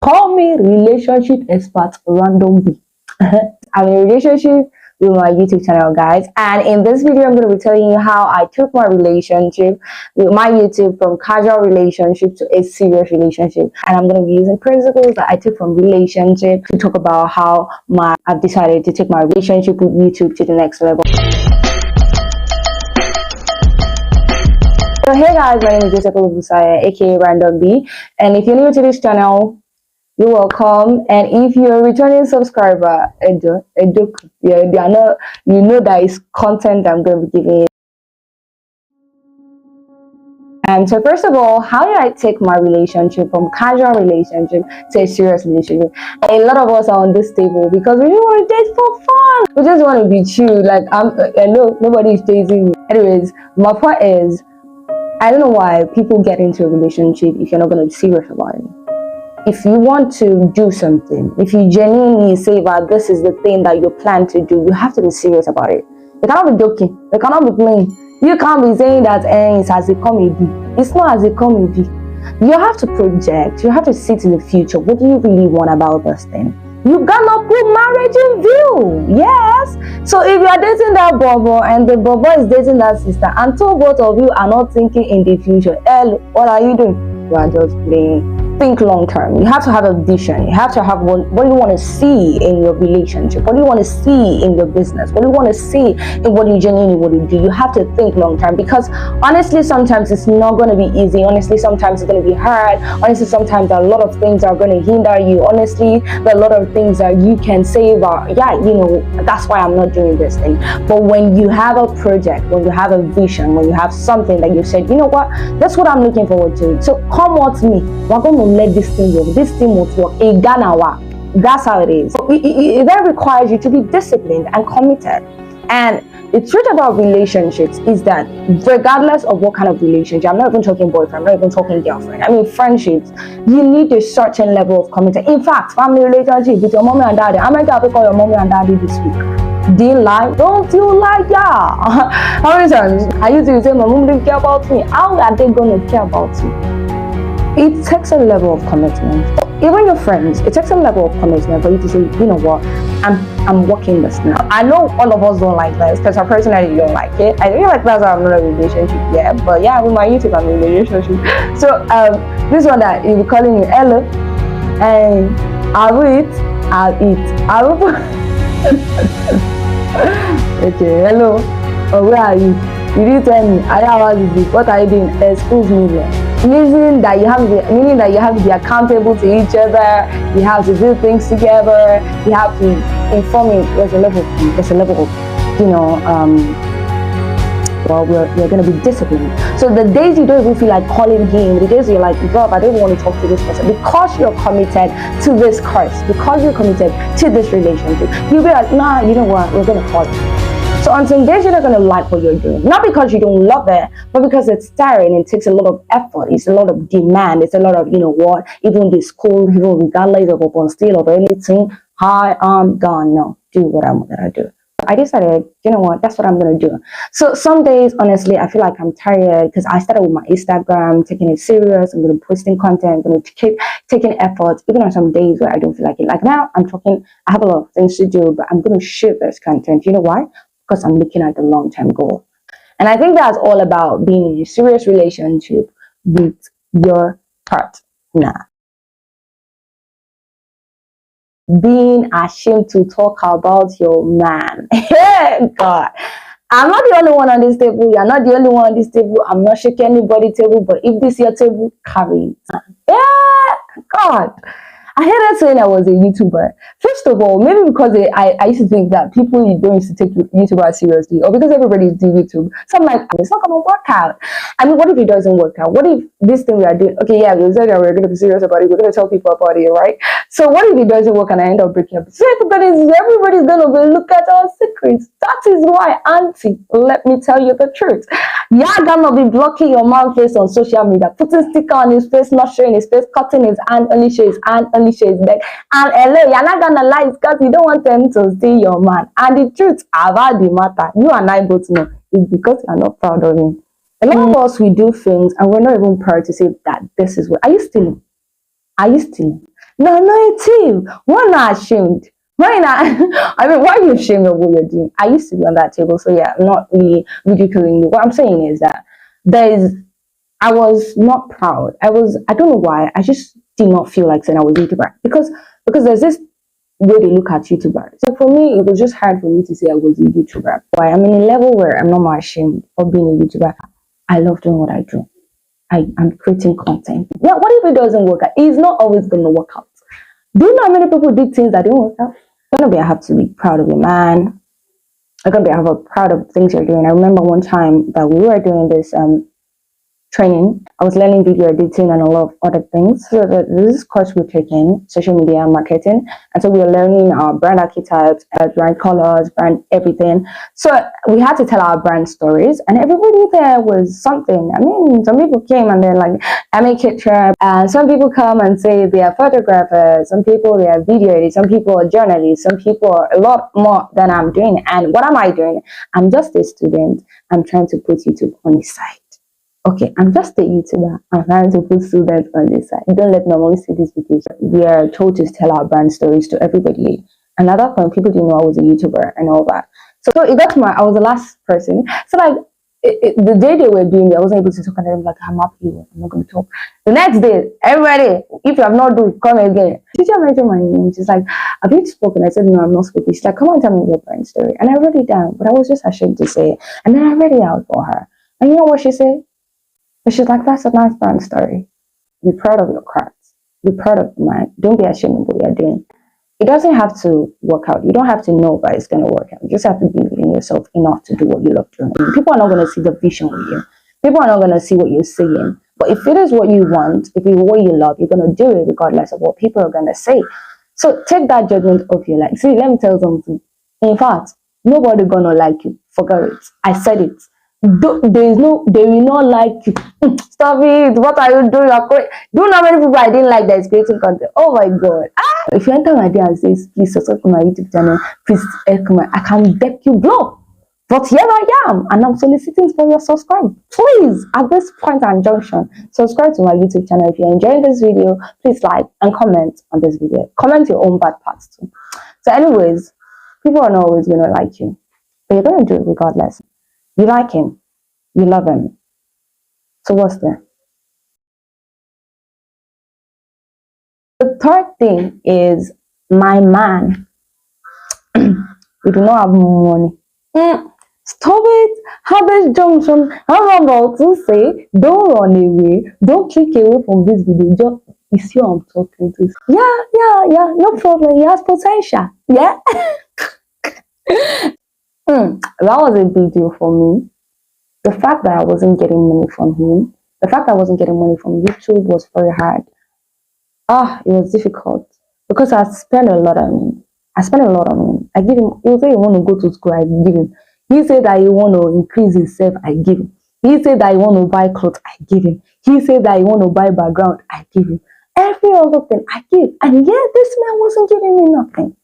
Call me relationship expert random B. I'm in a relationship with my YouTube channel, guys, and in this video I'm going to be telling you how I took my relationship with my YouTube from casual relationship to a serious relationship, and I'm going to be using principles that I took from relationship to talk about how I've decided to take my relationship with YouTube to the next level. So hey guys, my name is Joseph Olubusaya, aka Random B, and if you're new to this channel, you're welcome. And if you're a returning subscriber, yeah, they are not, you know that is content I'm going to be giving you. And so first of all, how did I take my relationship from casual relationship to a serious relationship? A lot of us are on this table because we just want to date for fun. We just want to be chill. Like I know nobody is chasing me. Anyways, my point is, I don't know why people get into a relationship if you're not going to be serious about it. If you want to do something, if you genuinely say that this is the thing that you plan to do, you have to be serious about it. You cannot be joking. You cannot be playing. You can't be saying that it's as a comedy. It's not as a comedy. You have to project. You have to see to the future. What do you really want about this thing? You cannot put marriage in view. Yes. So if you are dating that bobo and the bobo is dating that sister, until both of you are not thinking in the future, what are you doing? You are just playing. Think long term. You have to have a vision. You have to have what you want to see in your relationship, what do you want to see in your business, what do you want to see in what you genuinely want to do. You have to think long term, because honestly sometimes it's not going to be easy. Honestly sometimes it's going to be hard. Honestly sometimes a lot of things are going to hinder you. Honestly there are a lot of things that you can say about, yeah, you know, that's why I'm not doing this thing. But when you have a project, when you have a vision, when you have something that you said, you know what, that's what I'm looking forward to, so come with me, we're going to let this thing work. This thing will work. That's how it is. So it then requires you to be disciplined and committed. And the truth about relationships is that regardless of what kind of relationship, I'm not even talking boyfriend, I'm not even talking girlfriend, I mean friendships, you need a certain level of commitment. In fact, family relationship with your mommy and daddy, I might have to call your mommy and daddy this week. Do you lie? Don't you lie? Yeah. How many times I used to say my mom didn't care about me? How are they going to care about you? It takes a level of commitment. Even your friends, it takes a level of commitment for you to say, you know what, I'm working this now. I know all of us don't like this, because I personally don't like it. I feel like that's why I'm not in a relationship yet. But yeah, with my YouTube, I'm in a relationship. So this one that you'll be calling me hello, and I will eat, I will okay, hello, where are you? You didn't tell me. What are you doing? Excuse me. Meaning that you have to be accountable to each other. You have to do things together. You have to inform me. There's a level of, you know, well, we're going to be disciplined. So the days you don't even feel like calling him, the days you're like, God, I don't want to talk to this person, because you're committed to this course, because you're committed to this relationship, you'll be like, nah, you know what, we're going to call him. So on some days you're not going to like what you're doing, not because you don't love it, but because it's tiring. It takes a lot of effort. It's a lot of demand. It's a lot of, you know what, even the school, even regardless of upon still of anything, hi, I'm gone. No, do what I'm going to do. I decided, you know what, that's what I'm going to do. So some days, honestly, I feel like I'm tired because I started with my Instagram, taking it serious. I'm going to be posting content. I'm going to keep taking efforts, even on some days where I don't feel like it. Like now, I have a lot of things to do, but I'm going to share this content. You know why? Because I'm looking at the long-term goal. And I think that's all about being in a serious relationship with your partner. Being ashamed to talk about your man. God, I'm not the only one on this table. You're not the only one on this table. I'm not shaking anybody's table, but if this is your table, carry it. Yeah, God. I heard that saying I was a YouTuber. First of all, maybe because I used to think that people don't used to take YouTubers seriously, or because everybody's doing YouTube. So I'm like, it's not going to work out. I mean, what if it doesn't work out? What if this thing we are doing, okay, yeah, we said that we're going to be serious about it. We're going to tell people about it, right? So what if it doesn't work and I end up breaking up? So everybody's going to be look at our secrets. That is why, auntie, let me tell you the truth. You're going to be blocking your man face on social media, putting sticker on his face, not showing his face, cutting his hand, only show his hand, only show his leg. And hello, you're not going to lie because you don't want them to see your man. And the truth about the matter, you and I both know, is because you're not proud of him. A lot of us, we do things and we're not even proud to say that this is what. Are you stealing? Are you stealing? non-native. Why not ashamed? Why not? I mean, why are you ashamed of what you're doing? I used to be on that table, so yeah, I'm not really ridiculing you. What I'm saying is that I was not proud. I don't know why. I just did not feel like saying I was a YouTuber because there's this way they look at YouTubers. So for me, it was just hard for me to say I was a YouTuber. Why? I'm in a level where I'm not more ashamed of being a YouTuber. I love doing what I do. I'm creating content. Yeah, what if it doesn't work out? It's not always going to work out. Do you know how many people did things that didn't work out? Gonna be, I have to be proud of your man. I'm gonna be, I have a proud of things you're doing. I remember one time that we were doing this training. I was learning video editing and a lot of other things. So this course we're taking, social media marketing, and so we were learning our brand archetypes, brand colors, brand everything. So we had to tell our brand stories, and everybody there was something. I mean, some people came and they're like, I make it trap, and some people come and say they are photographers, some people they are video editors, some people are journalists, some people are a lot more than I'm doing. And what am I doing? I'm just a student. I'm trying to put YouTube on the side. Okay, I'm just a YouTuber. I'm trying to put students on this side. Don't let normally see this video. We are told to tell our brand stories to everybody. And at that point, people didn't know I was a YouTuber and all that. So it got to I was the last person. So like, the day they were doing it, I wasn't able to talk, and I'm like, I'm happy, I'm not going to talk. The next day, everybody, if you have not done, come again. Teacher mentioned my name. She's like, have you spoken? I said, no, I'm not spoken. She's like, come on, tell me your brand story. And I wrote it down, but I was just ashamed to say it. And then I read it out for her. And you know what she said? But she's like, that's a nice brand story. Be proud of your craft. Be proud of the man. Don't be ashamed of what you're doing. It doesn't have to work out. You don't have to know that it's going to work out. You just have to believe in yourself enough to do what you love doing. People are not going to see the vision with you. People are not going to see what you're saying. But if it is what you want, if it's what you love, you're going to do it regardless of what people are going to say. So take that judgment off your life. See, let me tell you something. In fact, nobody going to like you. Forget it. I said it. They will not like you. Stop it. What are you doing? Do you know how many people I didn't like that is creating content? Oh my god. If you enter my day and say, please subscribe to my YouTube channel, please I can deck you blow. But here I am, and I'm soliciting for your subscribe. Please, at this point and junction, subscribe to my YouTube channel. If you're enjoying this video, please like and comment on this video. Comment your own bad parts too. So anyways, people are not always going to like you, but you're going to do it regardless. You like him. You love him. So what's there? The third thing is my man. We do not have money. Stop it. Have this junction. I'm about to say, don't run away. Don't click away from this video. Just you see what I'm talking to. Yeah. No problem. He has potential. Yeah. That was a big deal for me. The fact that I wasn't getting money from him, the fact that I wasn't getting money from YouTube was very hard. It was difficult because I spent a lot on him. I give him, he say he want to go to school, I give him. He said that he want to increase himself, I give him. He said that he want to buy clothes, I give him. He said that he want to buy background, I give him. Every other thing I give. And yet this man wasn't giving me nothing.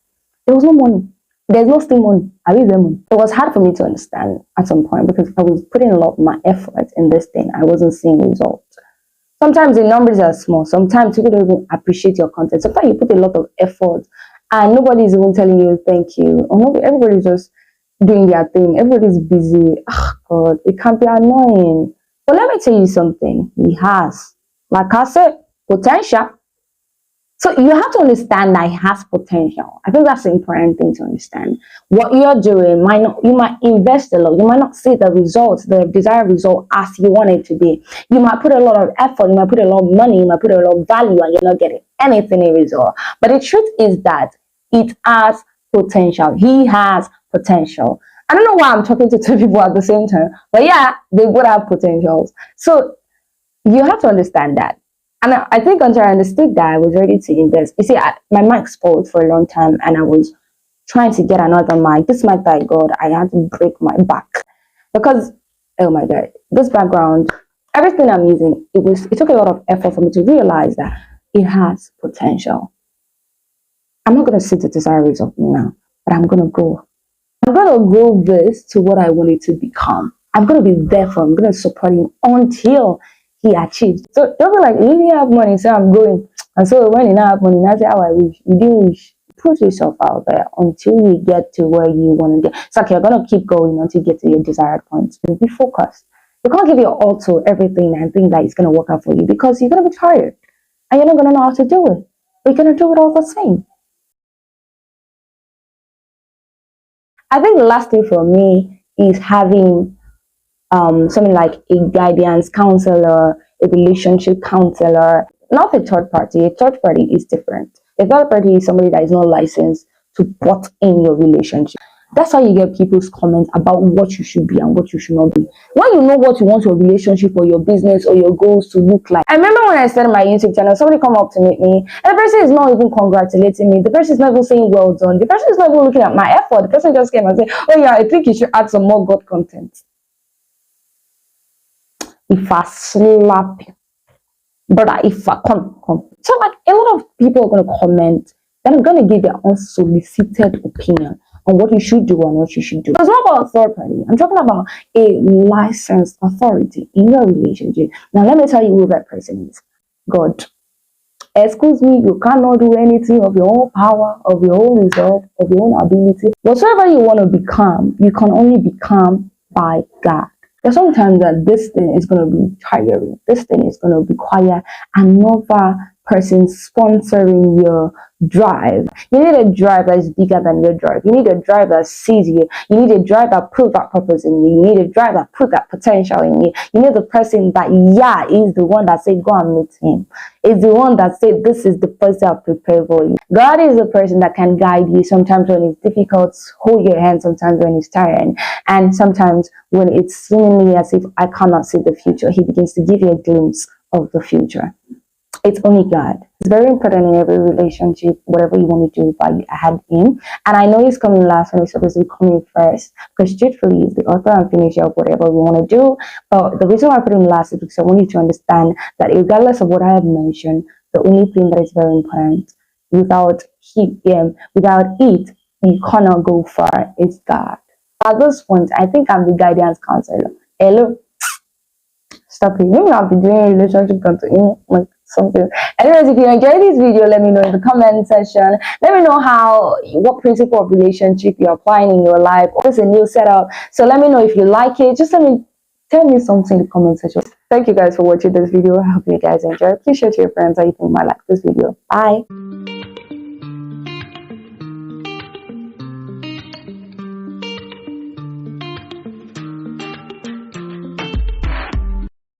There was no money. There's no still money. I leave them money. It was hard for me to understand at some point because I was putting a lot of my effort in this thing. I wasn't seeing results. Sometimes the numbers are small. Sometimes people don't even appreciate your content. Sometimes you put a lot of effort and nobody's even telling you thank you. Or nobody, everybody's just doing their thing. Everybody's busy. God, it can be annoying. But let me tell you something. He has, like I said, potential. So you have to understand that it has potential. I think that's the important thing to understand. What you're doing you might invest a lot. You might not see the results, the desired result as you want it to be. You might put a lot of effort, you might put a lot of money, you might put a lot of value, and you're not getting anything in result. But the truth is that it has potential. He has potential. I don't know why I'm talking to two people at the same time, but yeah, they both have potentials. So you have to understand that. And I think until I understood that, I was ready to invest. You see, my mic spoiled for a long time, and I was trying to get another mic. This mic that I got, I had to break my back because, oh my God, this background, everything I'm using, it took a lot of effort for me to realize that it has potential. I'm not going to see the desired result now, but I'm going to grow. I'm going to grow this to what I want it to become. I'm going to be there for him. I'm going to support him until he achieved. So don't be like, you have money, so I'm going. And so when it now happened, I say, how I wish. You didn't wish. Put yourself out there until you get to where you want to get. It's like you're going to keep going until you get to your desired point. Just be focused. You can't give your all to everything and think that it's going to work out for you, because you're going to be tired and you're not going to know how to do it. But you're going to do it all the same. I think the last thing for me is having something like a guidance counselor, a relationship counselor, not a third party. A third party is different. A third party is somebody that is not licensed to butt in your relationship. That's how you get people's comments about what you should be and what you should not be. When you know what you want your relationship or your business or your goals to look like. I remember when I started my YouTube channel, somebody come up to meet me, and the person is not even congratulating me. The person is not even saying well done. The person is not even looking at my effort. The person just came and said, oh yeah, I think you should add some more God content. If I slap you, brother, if I come. So like a lot of people are going to comment, then I'm going to give their unsolicited opinion on what you should do and what you should do. It's not about a third party. I'm talking about a licensed authority in your relationship. Now let me tell you who that person is. God. Excuse me, you cannot do anything of your own power, of your own resolve, of your own ability. Whatever you want to become, you can only become by God. There's sometimes that this thing is going to be tiring. This thing is going to require another person sponsoring your drive. You need a drive that is bigger than your drive. You need a drive that sees you. You need a drive that puts that purpose in you. You need a drive that puts that potential in you. You need the person that, yeah, is the one that said, go and meet him. Is the one that said, this is the person I've prepared for you. God is the person that can guide you sometimes when it's difficult, hold your hand sometimes when it's tiring, and sometimes when it's seemingly as if I cannot see the future. He begins to give you a glimpse of the future. It's only God. It's very important in every relationship, whatever you want to do, but you add him. And I know he's coming last when he's supposed to be coming first, because truthfully, he's the author and finisher of whatever we want to do. But the reason why I put him last is because I want you to understand that regardless of what I have mentioned, the only thing that is very important, without it, you cannot go far, is God. At this point, I think I'm the guidance counselor. Hello? Stop it. Maybe I'll be doing relationship counseling, like something. Anyways, if you enjoyed this video, let me know in the comment section. Let me know what principle of relationship you're applying in your life. Or it's a new setup. So let me know if you like it. Just tell me something in the comment section. Thank you guys for watching this video. I hope you guys enjoyed. Please share to your friends how you think might like this video. Bye.